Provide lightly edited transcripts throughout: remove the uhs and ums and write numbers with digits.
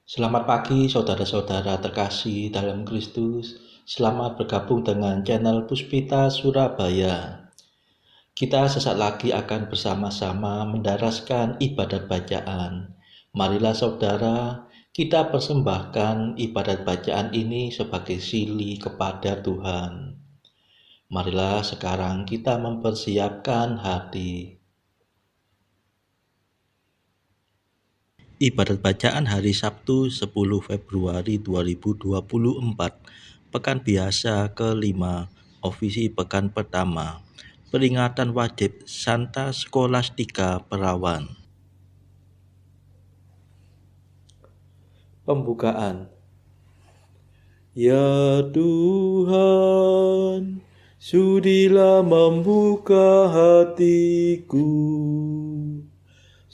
Selamat pagi saudara-saudara terkasih dalam Kristus. Selamat bergabung dengan channel Puspita Surabaya. Kita sesaat lagi akan bersama-sama mendaraskan ibadat bacaan. Marilah saudara, kita persembahkan ibadat bacaan ini sebagai sili kepada Tuhan. Marilah sekarang kita mempersiapkan hati. Ibadat bacaan hari Sabtu 10 Februari 2024, Pekan Biasa kelima, Ofisi Pekan Pertama, Peringatan Wajib Santa Skolastika Perawan. Pembukaan. Ya Tuhan, sudilah membuka hatiku,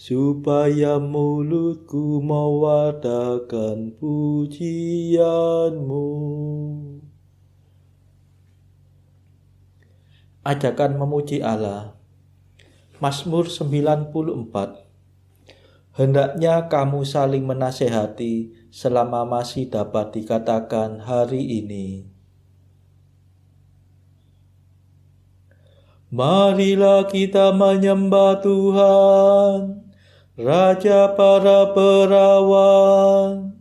supaya mulutku mewartakan pujian-Mu. Ajakan memuji Allah. Mazmur 94. Hendaknya kamu saling menasehati selama masih dapat dikatakan hari ini. Marilah kita menyembah Tuhan, Raja para perawan.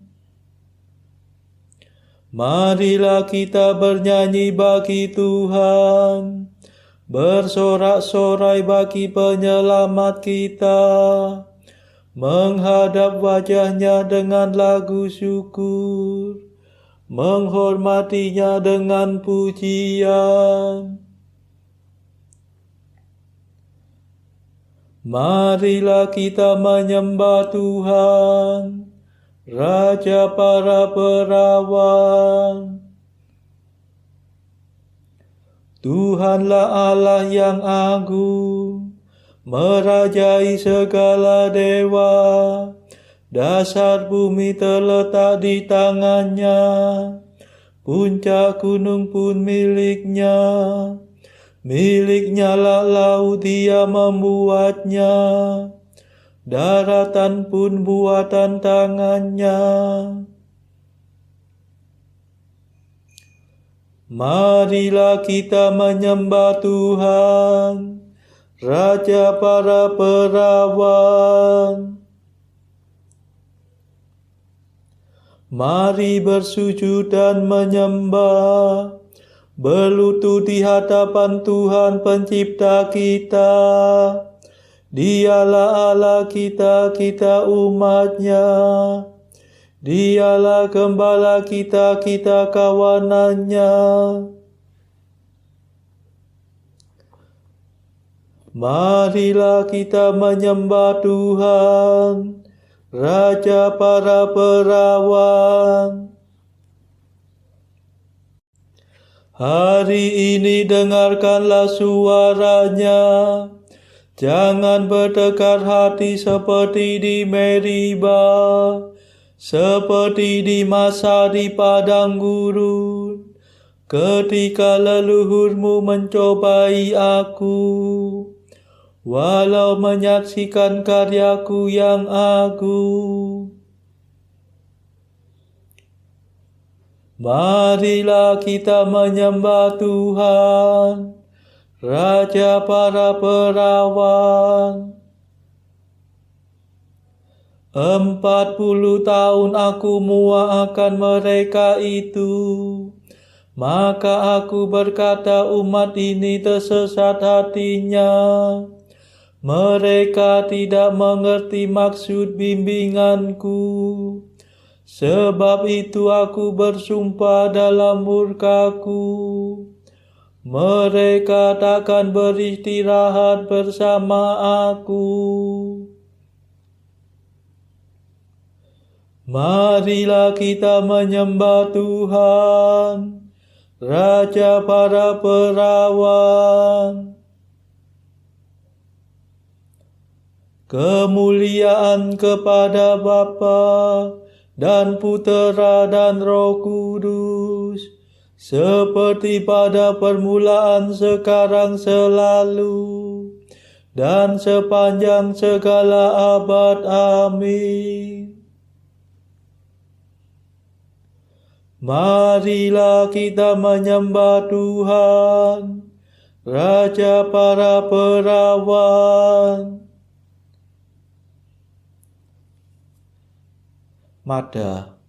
Marilah kita bernyanyi bagi Tuhan, bersorak-sorai bagi penyelamat kita, menghadap wajahnya dengan lagu syukur, menghormatinya dengan pujian. Marilah kita menyembah Tuhan, Raja para perawan. Tuhanlah Allah yang agung, merajai segala dewa. Dasar bumi terletak di tangannya, puncak gunung pun miliknya. Miliknya lah laut, Dia membuatnya, daratan pun buatan tangannya. Marilah kita menyembah Tuhan, Raja para perawan. Mari bersujud dan menyembah, berlutut di hadapan Tuhan Pencipta kita. Dialah Allah kita, kita umat-Nya. Dialah Gembala kita, kita kawanan-Nya. Marilah kita menyembah Tuhan, Raja para perawan. Hari ini dengarkanlah suaranya, jangan bertekar hati seperti di Meriba, seperti di masa di padang gurun, ketika leluhurmu mencobai aku, walau menyaksikan karyaku yang agung. Marilah kita menyembah Tuhan, Raja para perawan. 40 tahun aku muakkan mereka itu, maka aku berkata umat ini tersesat hatinya. Mereka tidak mengerti maksud bimbinganku. Sebab itu aku bersumpah dalam murkaku, mereka takkan beristirahat bersama aku. Marilah kita menyembah Tuhan, Raja para perawan. Kemuliaan kepada Bapa dan Putera dan Roh Kudus, seperti pada permulaan, sekarang, selalu, dan sepanjang segala abad. Amin. Marilah kita menyembah Tuhan, Raja para perawan. Mada.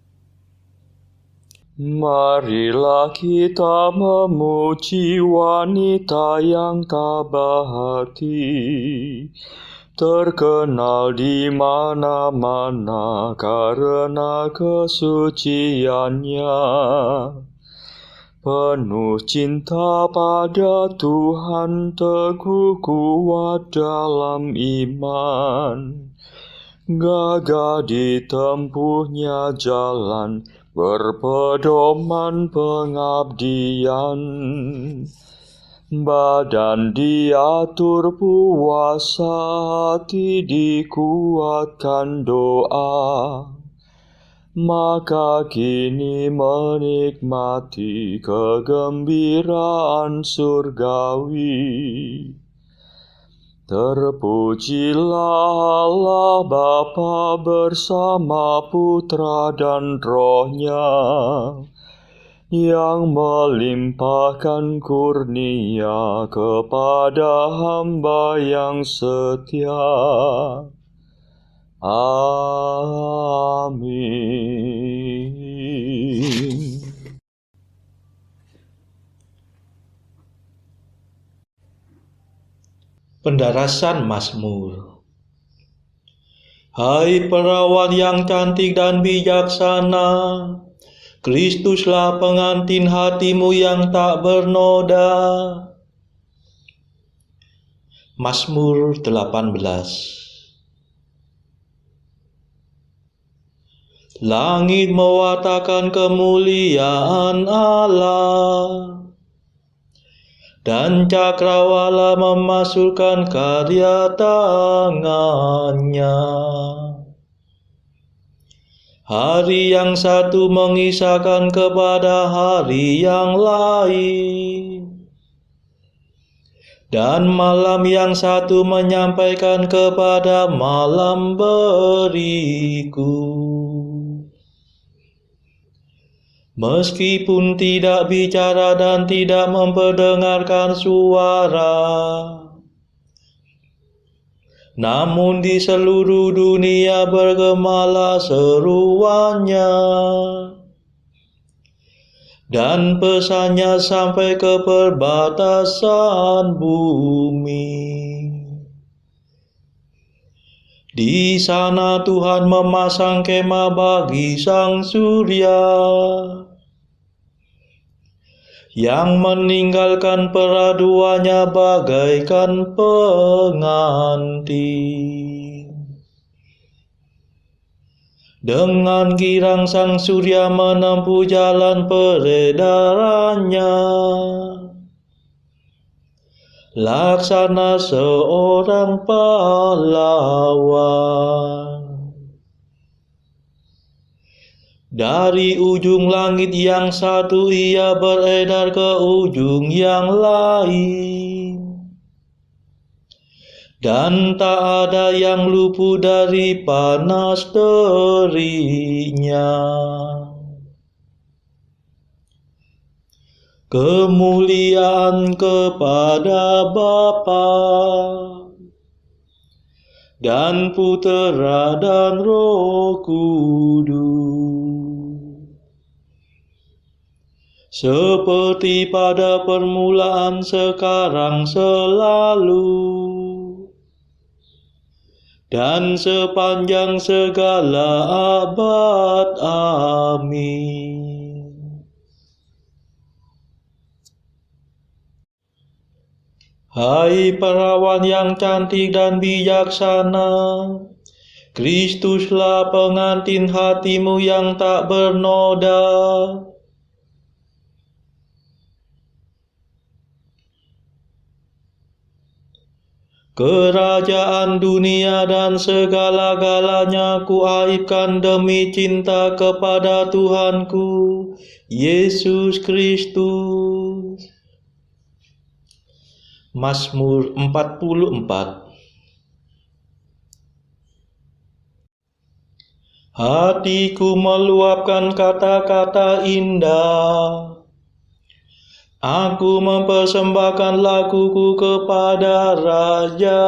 Marilah kita memuji wanita yang tabah hati, terkenal di mana-mana karena kesuciannya. Penuh cinta pada Tuhan, teguh kuat dalam iman. Gagah ditempuhnya jalan, berpedoman pengabdian. Badan diatur puasa, hati dikuatkan doa. Maka kini menikmati kegembiraan surgawi. Terpujilah Allah Bapa bersama Putra dan Roh-Nya, yang melimpahkan kurnia kepada hamba yang setia. Amin. Pendarasan Mazmur. Hai perawan yang cantik dan bijaksana, Kristuslah pengantin hatimu yang tak bernoda. Mazmur 18. Langit mewartakan kemuliaan Allah, dan cakrawala memasulkan karya tangannya. Hari yang satu mengisahkan kepada hari yang lain, dan malam yang satu menyampaikan kepada malam berikut. Meskipun tidak bicara dan tidak memperdengarkan suara, namun di seluruh dunia bergemalah seruannya, dan pesannya sampai ke perbatasan bumi. Di sana Tuhan memasang kemah bagi sang surya, yang meninggalkan peraduannya bagaikan pengantin. Dengan girang sang surya menempuh jalan peredarannya, laksana seorang pahlawan. Dari ujung langit yang satu ia beredar ke ujung yang lain, dan tak ada yang luput dari panas teriknya. Kemuliaan kepada Bapa dan Putera dan Roh Kudus, seperti pada permulaan, sekarang, selalu, dan sepanjang segala abad. Amin. Hai perawan yang cantik dan bijaksana, Kristuslah pengantin hatimu yang tak bernoda. Kerajaan dunia dan segala-galanya kuaibkan demi cinta kepada Tuhanku, Yesus Kristus. Mazmur 44. Hatiku meluapkan kata-kata indah. Aku mempersembahkan laguku kepada Raja.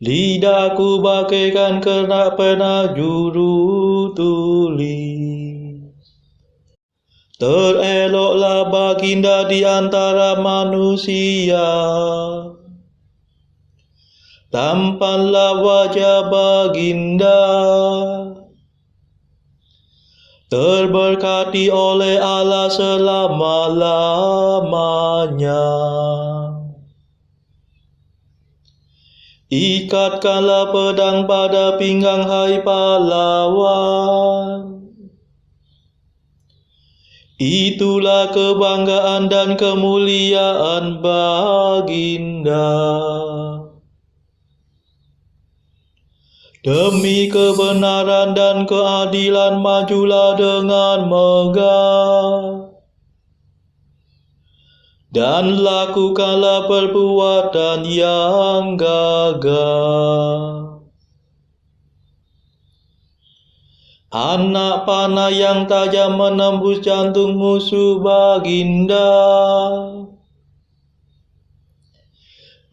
Lidahku bagaikan kerak penajuru tulis. Tereloklah baginda di antara manusia. Tampanlah wajah baginda. Terberkati oleh Allah selama-lamanya. Ikatkanlah pedang pada pinggang, hai pahlawan. Itulah kebanggaan dan kemuliaan baginda. Demi kebenaran dan keadilan majulah dengan megah. Dan lakukanlah perbuatan yang gagah. Anak panah yang tajam menembus jantung musuh baginda.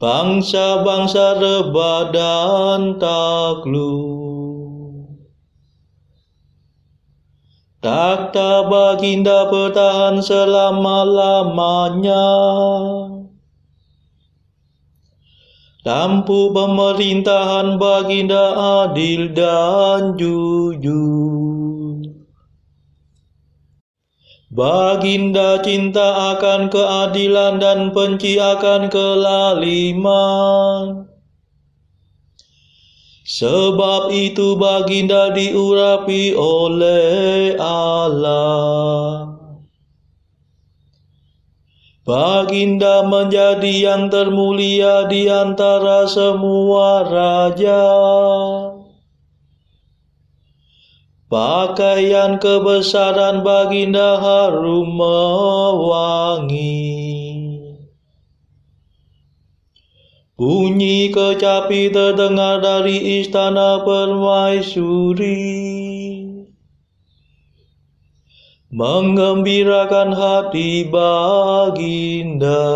Bangsa-bangsa rebah dan takluk. Takhta baginda bertahan selama-lamanya. Tampuk pemerintahan baginda adil dan jujur. Baginda cinta akan keadilan dan benci akan kelaliman. Sebab itu baginda diurapi oleh Allah. Baginda menjadi yang termulia di antara semua raja. Pakaian kebesaran baginda harum mewangi. Bunyi kecapi terdengar dari istana permaisuri. Menggembirakan hati baginda.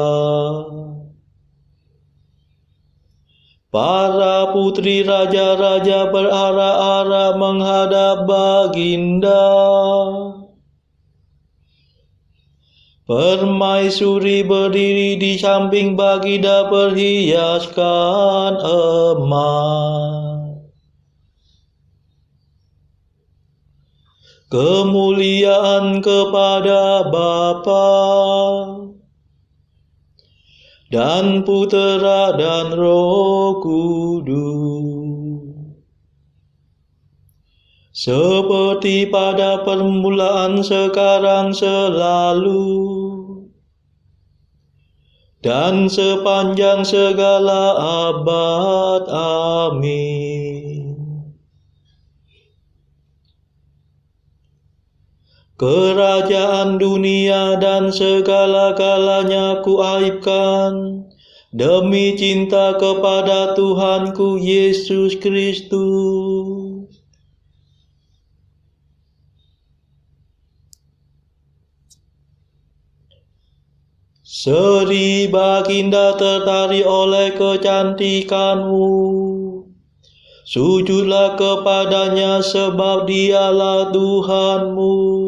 Para putri raja-raja berarak-arak menghadap baginda. Permaisuri berdiri di samping baginda berhiaskan emas. Kemuliaan kepada Bapa dan Putera dan Roh Kudus, seperti pada permulaan, sekarang, selalu, dan sepanjang segala abad. Amin. Kerajaan dunia dan segala-galanya kuaibkan demi cinta kepada Tuhanku Yesus Kristus. Seri baginda tertarik oleh kecantikanmu. Sujudlah kepadanya sebab dialah Tuhanmu.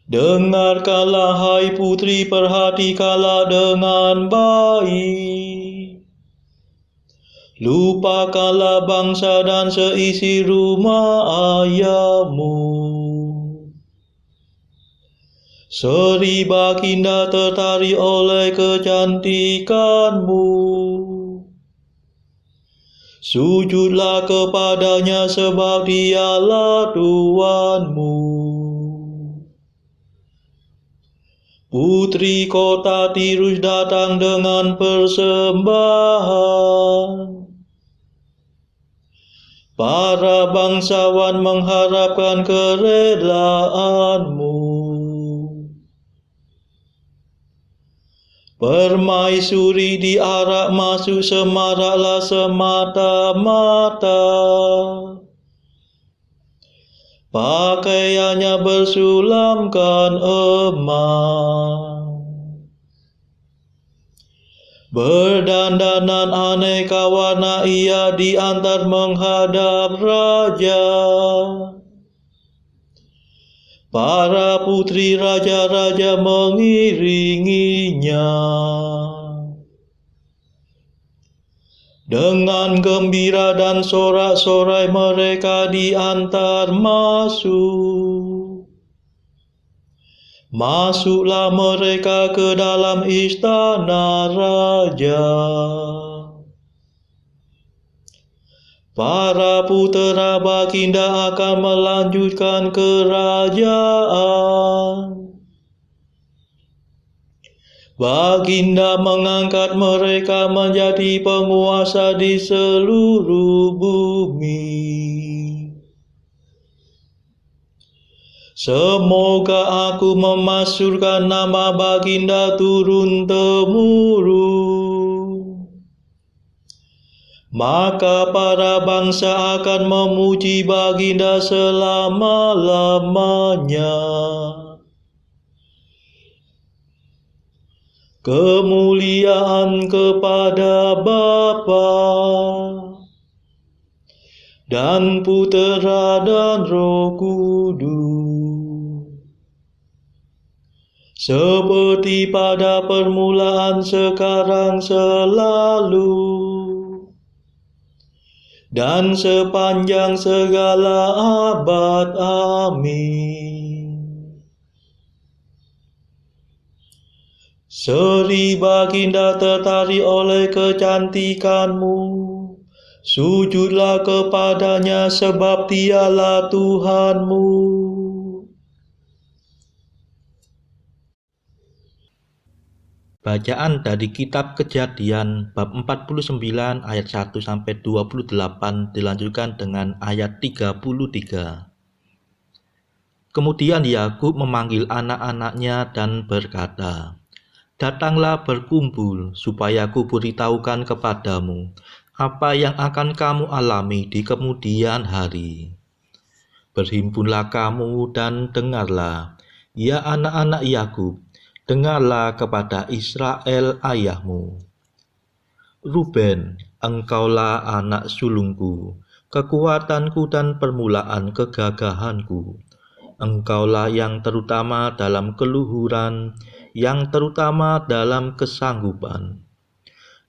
Dengarkanlah hai putri, perhatikanlah dengan baik. Lupakanlah bangsa dan seisi rumah ayahmu. Seri baginda tertarik oleh kecantikanmu. Sujudlah kepadanya sebab dialah Tuhanmu. Putri kota Tirus datang dengan persembahan. Para bangsawan mengharapkan kerelaanmu. Permaisuri diarak masuk semaraklah semata-mata. Pakaiannya bersulamkan emas. Berdandanan aneka warna ia diantar menghadap raja. Para putri raja-raja mengiringinya. Dengan gembira dan sorak-sorai mereka diantar masuk. Masuklah mereka ke dalam istana raja. Para putera baginda akan melanjutkan kerajaan. Baginda mengangkat mereka menjadi penguasa di seluruh bumi. Semoga aku memasyurkan nama baginda turun-temurun. Maka para bangsa akan memuji baginda selama-lamanya. Kemuliaan kepada Bapa dan Putera dan Roh Kudus, seperti pada permulaan, sekarang, selalu, dan sepanjang segala abad. Amin. Seri baginda tertarik oleh kecantikanmu. Sujudlah kepadanya sebab dialah Tuhanmu. Bacaan dari kitab Kejadian bab 49 ayat 1 sampai 28 dilanjutkan dengan ayat 33. Kemudian Yakub memanggil anak-anaknya dan berkata, "Datanglah berkumpul, supaya ku beritahukan kepadamu apa yang akan kamu alami di kemudian hari. Berhimpunlah kamu dan dengarlah, ya anak-anak Yakub, dengarlah kepada Israel ayahmu. Ruben, engkaulah anak sulungku, kekuatanku dan permulaan kegagahanku. Engkaulah yang terutama dalam keluhuran, yang terutama dalam kesanggupan.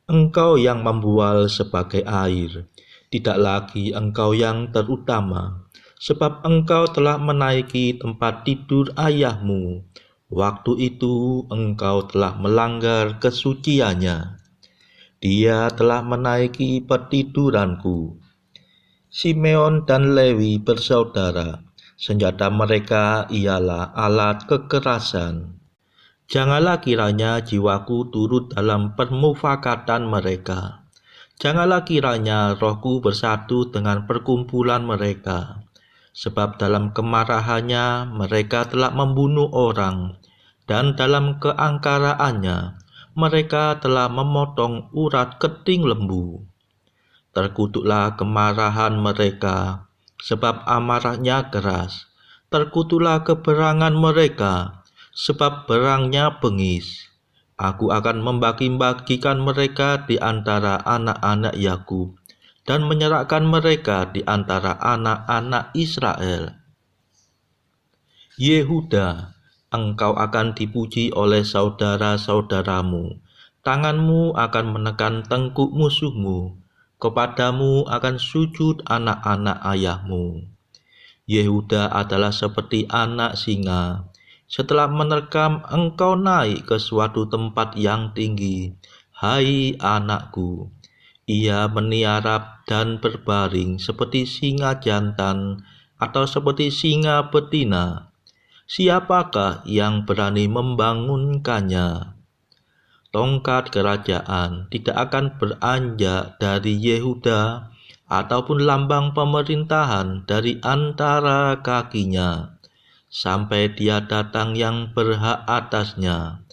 Engkau yang membual sebagai air, tidak lagi engkau yang terutama, sebab engkau telah menaiki tempat tidur ayahmu. Waktu itu engkau telah melanggar kesuciannya. Dia telah menaiki petiduranku." Simeon dan Lewi bersaudara, senjata mereka ialah alat kekerasan. Janganlah kiranya jiwaku turut dalam permufakatan mereka. Janganlah kiranya rohku bersatu dengan perkumpulan mereka. Sebab dalam kemarahannya mereka telah membunuh orang, dan dalam keangkaraannya mereka telah memotong urat keting lembu. Terkutuklah kemarahan mereka, sebab amarahnya keras. Terkutuklah keberangan mereka, sebab berangnya bengis. Aku akan membagi-bagikan mereka di antara anak-anak Yakub, dan menyerahkan mereka di antara anak-anak Israel. Yehuda, engkau akan dipuji oleh saudara-saudaramu. Tanganmu akan menekan tengkuk musuhmu. Kepadamu akan sujud anak-anak ayahmu. Yehuda adalah seperti anak singa. Setelah menerkam, engkau naik ke suatu tempat yang tinggi. Hai anakku, ia meniarap dan berbaring seperti singa jantan atau seperti singa betina. Siapakah yang berani membangunkannya? Tongkat kerajaan tidak akan beranjak dari Yehuda, ataupun lambang pemerintahan dari antara kakinya, sampai dia datang yang berhak atasnya.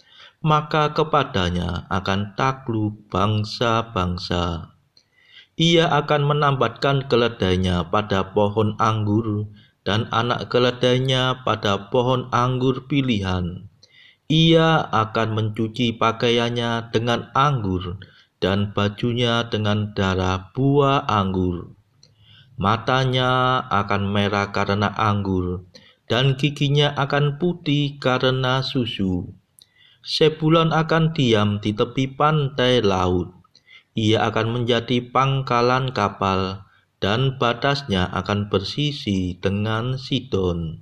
maka kepadanya akan takluk bangsa-bangsa. Ia akan menambatkan keledainya pada pohon anggur dan anak keledainya pada pohon anggur pilihan. Ia akan mencuci pakaiannya dengan anggur dan bajunya dengan darah buah anggur. Matanya akan merah karena anggur dan giginya akan putih karena susu. Sebulan akan diam di tepi pantai laut. Ia akan menjadi pangkalan kapal, dan batasnya akan bersisi dengan Sidon.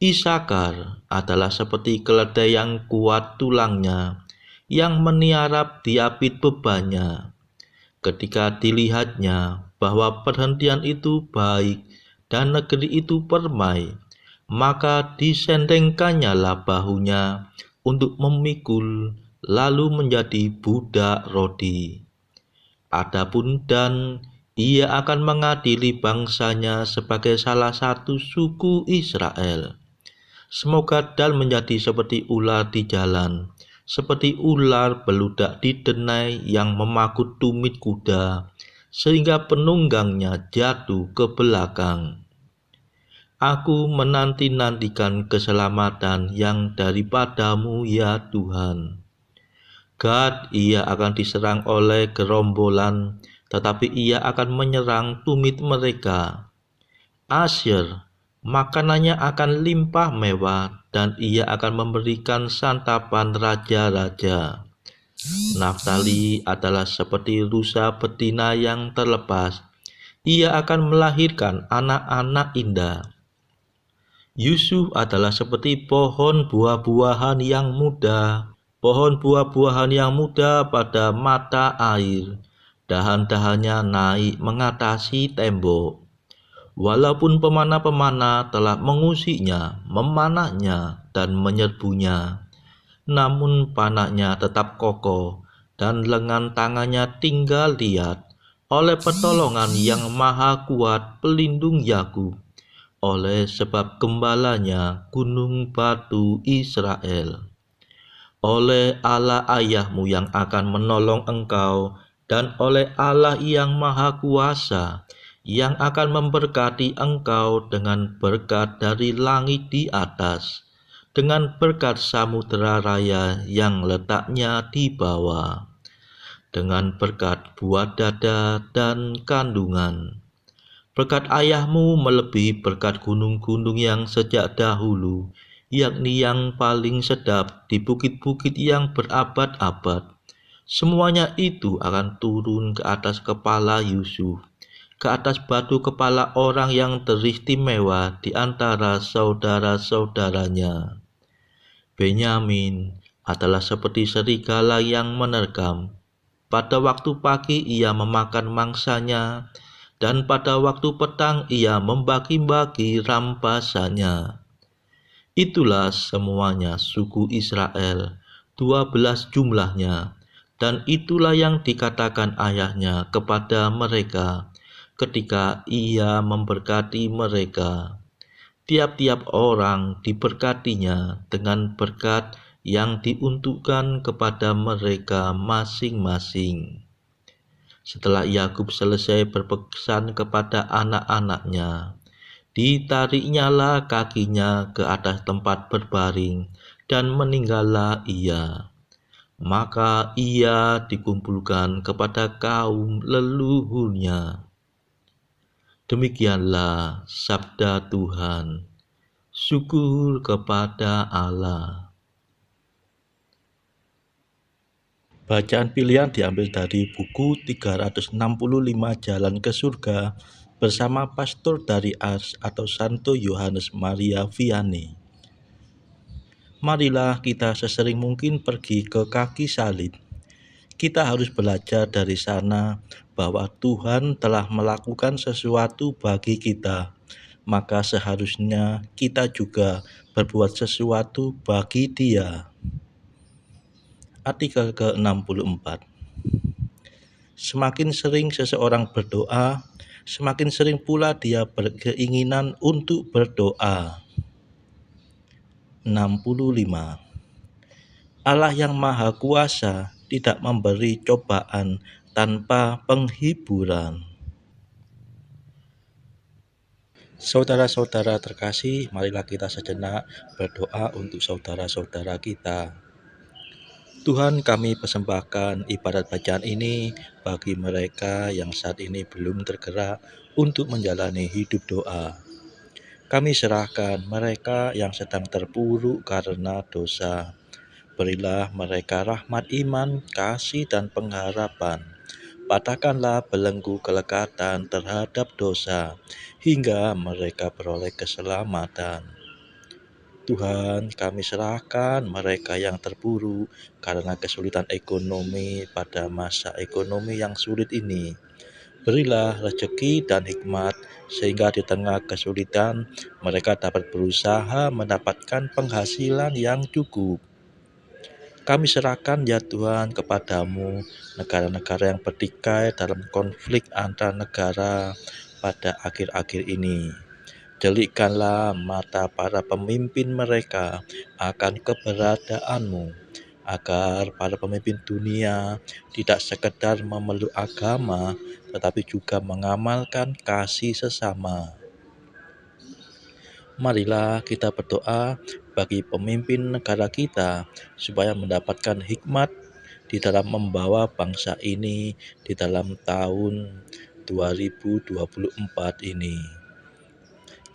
Isakar adalah seperti keledai yang kuat tulangnya, yang meniarap diapit bebannya. Ketika dilihatnya bahwa perhentian itu baik dan negeri itu permai, maka disendengkannyalah bahunya untuk memikul, lalu menjadi budak rodi. Adapun Dan, ia akan mengadili bangsanya sebagai salah satu suku Israel. Semoga Dan menjadi seperti ular di jalan, seperti ular beludak di denai yang memakut tumit kuda, sehingga penunggangnya jatuh ke belakang. Aku menanti-nantikan keselamatan yang daripadamu, ya Tuhan. Gad, ia akan diserang oleh gerombolan, tetapi ia akan menyerang tumit mereka. Asyer, makanannya akan limpah mewah, dan ia akan memberikan santapan raja-raja. Naftali adalah seperti rusa betina yang terlepas. Ia akan melahirkan anak-anak indah. Yusuf adalah seperti pohon buah-buahan yang muda, pohon buah-buahan yang muda pada mata air. Dahan-dahannya naik mengatasi tembok. Walaupun pemana-pemana telah mengusiknya, memanahnya, dan menyerbunya, namun panahnya tetap kokoh, dan lengan tangannya tinggal liat, oleh pertolongan yang maha kuat pelindung Yakub, oleh sebab gembalanya gunung batu Israel. Oleh Allah ayahmu yang akan menolong engkau, dan oleh Allah yang maha kuasa, yang akan memberkati engkau dengan berkat dari langit di atas, dengan berkat samudera raya yang letaknya di bawah, dengan berkat buah dada dan kandungan. Berkat ayahmu melebihi berkat gunung-gunung yang sejak dahulu, yakni yang paling sedap di bukit-bukit yang berabad-abad. Semuanya itu akan turun ke atas kepala Yusuf, ke atas batu kepala orang yang teristimewa di antara saudara-saudaranya. Benyamin adalah seperti serigala yang menerkam. Pada waktu pagi ia memakan mangsanya, dan pada waktu petang ia membagi-bagi rampasannya. Itulah semuanya suku Israel, 12 jumlahnya, dan itulah yang dikatakan ayahnya kepada mereka ketika ia memberkati mereka. Tiap-tiap orang diberkatinya dengan berkat yang diuntukkan kepada mereka masing-masing. Setelah Yakub selesai berpesan kepada anak-anaknya, ditariknyalah kakinya ke atas tempat berbaring, dan meninggallah ia. Maka ia dikumpulkan kepada kaum leluhurnya. Demikianlah sabda Tuhan. Syukur kepada Allah. Bacaan pilihan diambil dari buku 365 Jalan ke Surga bersama pastor dari Ars atau Santo Yohanes Maria Vianney. Marilah kita sesering mungkin pergi ke kaki salib. Kita harus belajar dari sana bahwa Tuhan telah melakukan sesuatu bagi kita, maka seharusnya kita juga berbuat sesuatu bagi Dia. Artikel ke-64. Semakin sering seseorang berdoa, semakin sering pula dia berkeinginan untuk berdoa. 65. Allah yang Maha Kuasa tidak memberi cobaan tanpa penghiburan. Saudara-saudara terkasih, marilah kita sejenak berdoa untuk saudara-saudara kita. Tuhan, kami persembahkan ibadat bacaan ini bagi mereka yang saat ini belum tergerak untuk menjalani hidup doa. Kami serahkan mereka yang sedang terpuruk karena dosa. Berilah mereka rahmat iman, kasih, dan pengharapan. Patahkanlah belenggu kelekatan terhadap dosa, hingga mereka beroleh keselamatan. Tuhan, kami serahkan mereka yang terpuruk karena kesulitan ekonomi pada masa ekonomi yang sulit ini. Berilah rezeki dan hikmat, sehingga di tengah kesulitan mereka dapat berusaha mendapatkan penghasilan yang cukup. Kami serahkan ya Tuhan kepadamu negara-negara yang bertikai dalam konflik antar negara pada akhir-akhir ini. Delikkanlah mata para pemimpin mereka akan keberadaanmu, agar para pemimpin dunia tidak sekedar memeluk agama, tetapi juga mengamalkan kasih sesama. Marilah kita berdoa bagi pemimpin negara kita, supaya mendapatkan hikmat di dalam membawa bangsa ini di dalam tahun 2024 ini.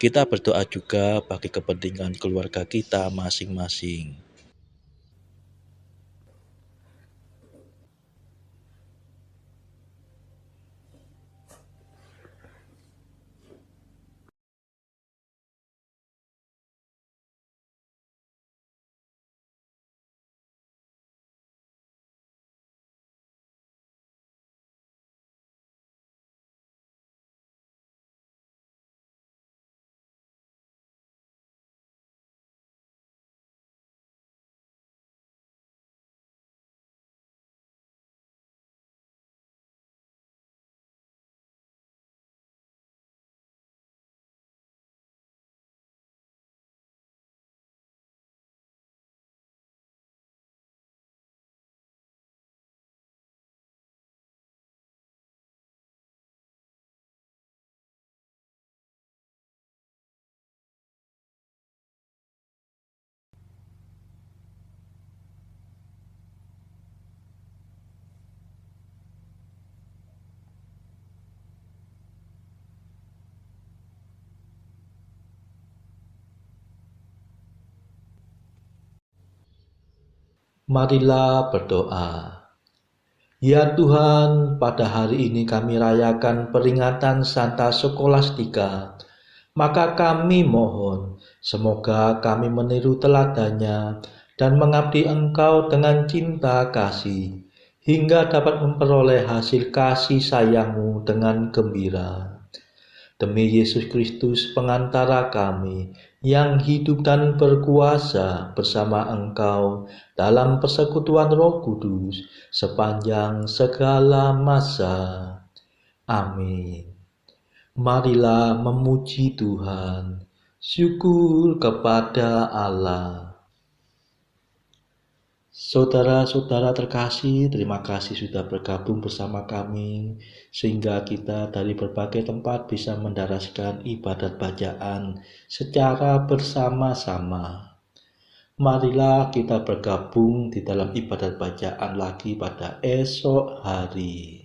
Kita berdoa juga bagi kepentingan keluarga kita masing-masing. Marilah berdoa. Ya Tuhan, pada hari ini kami rayakan peringatan Santa Skolastika. Maka kami mohon, semoga kami meniru teladannya dan mengabdi Engkau dengan cinta kasih, hingga dapat memperoleh hasil kasih sayang-Mu dengan gembira. Demi Yesus Kristus pengantara kami, yang hidup dan berkuasa bersama Engkau dalam persekutuan Roh Kudus sepanjang segala masa. Amin. Marilah memuji Tuhan. Syukur kepada Allah. Saudara-saudara terkasih, terima kasih sudah bergabung bersama kami, sehingga kita dari berbagai tempat bisa mendaraskan ibadat bacaan secara bersama-sama. Marilah kita bergabung di dalam ibadat bacaan lagi pada esok hari.